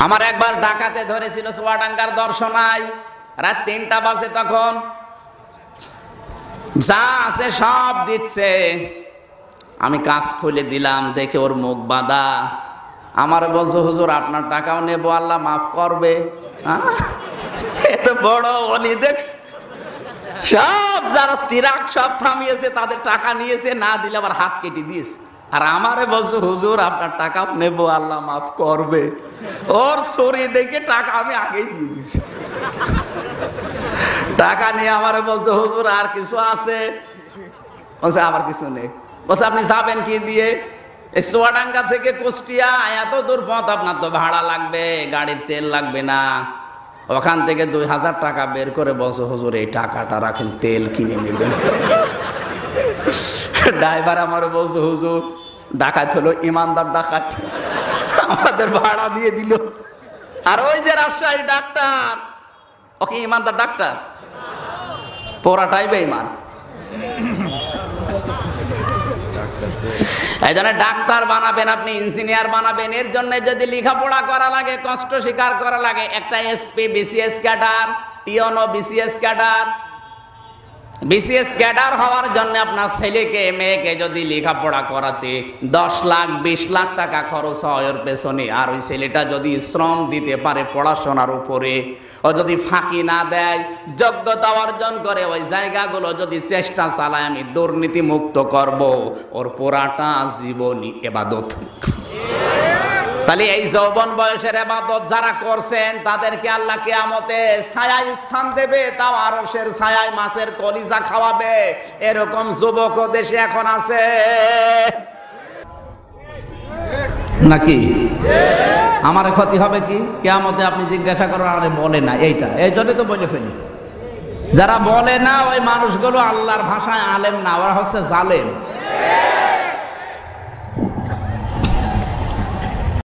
আমার একবার ডাকাতে ধরেছিল চুয়াডাঙ্গার দর্শনায়, রাত ৩টা বাজে, তখন যা আছে সব দিচ্ছে। আমি কাজ খুলে দিলাম, দেখে ওর মুখ বাঁধা। আমার বলছো, হুজুর আপনার টাকাও নেবো, আল্লাহ মাফ করবে। এত বড় অলি দেখ, সব যারা ট্রাক সব থামিয়েছে তাদের টাকা নিয়েছে, না দিলে আবার হাত কেটে দিয়েছে। আর আমারে বলছো, হুজুর আপনার টাকা নেবো, আল্লাহ মাফ করবে। ওর শরীর দেখে টাকা আমি আগেই দিয়ে দিয়েছি। টাকা নিয়ে আমারে বলছো, হুজুর আর কিছু আছে? বলছে আবার কিছু নেই। বলছে আপনি যাবেন কি দিয়ে? এই চুয়াডাঙ্গা থেকে কুষ্টিয়া এত দূর পথ, আপনার তো ভাড়া লাগবে, গাড়ির তেল লাগবে না। ওখান থেকে 2000 টাকা বের করে বলছো, হুজুর এই টাকাটা রাখেন, তেল কিনে নেবেন। ড্রাইভার আমারে বলছো, হুজুর ডাকাত হলো ইমানদার ডাকাত, আমাদের ভাড়া দিয়ে দিল। আর ওই যে রাজশাহীর ডাক্তার, ওকে ইমানদার ডাক্তার, পোড়াটাই বেঈমান। এই জন্য ডাক্তার বানাবেন আপনি, ইঞ্জিনিয়ার বানাবেন, এর জন্য যদি লেখাপড়া করা লাগে, কষ্ট স্বীকার করা লাগে, একটা এসপি বিসিএস ক্যাডার, টিওনো বিসিএস ক্যাডার, বিসিএস ক্যাডার হওয়ার জন্য আপনার ছেলেকে মেয়েকে যদি লেখাপড়া করাতে 10 লাখ 20 লাখ টাকা খরচ হয় ওর পেছনে, আর ওই ছেলেটা যদি শ্রম দিতে পারে পড়াশোনার উপরে, ও যদি ফাঁকি না দেয়, যোগ্যতা অর্জন করে, ওই জায়গাগুলো যদি চেষ্টা চালায় আমি দুর্নীতি মুক্ত করব, ওর পুরাটা জীবনই ইবাদত। তাহলে এই যৌবন বয়সের ইবাদত যারা করছেন তাদেরকে আল্লাহ কিয়ামতে ছায়ায় স্থান দেবে, তাও আরশের ছায়ায় মাছের কলিজা খাওয়াবে। এরকম যুবক দেশে এখন আছে নাকি? আমার ক্ষতি হবে কি কিয়ামতে? আপনি জিজ্ঞাসা করেন, আরে বলে না এইটা, এই জন্য তো বলে ফেলি। যারা বলে না ওই মানুষগুলো আল্লাহর ভাষায় আলেম না, ওরা হচ্ছে জালেম।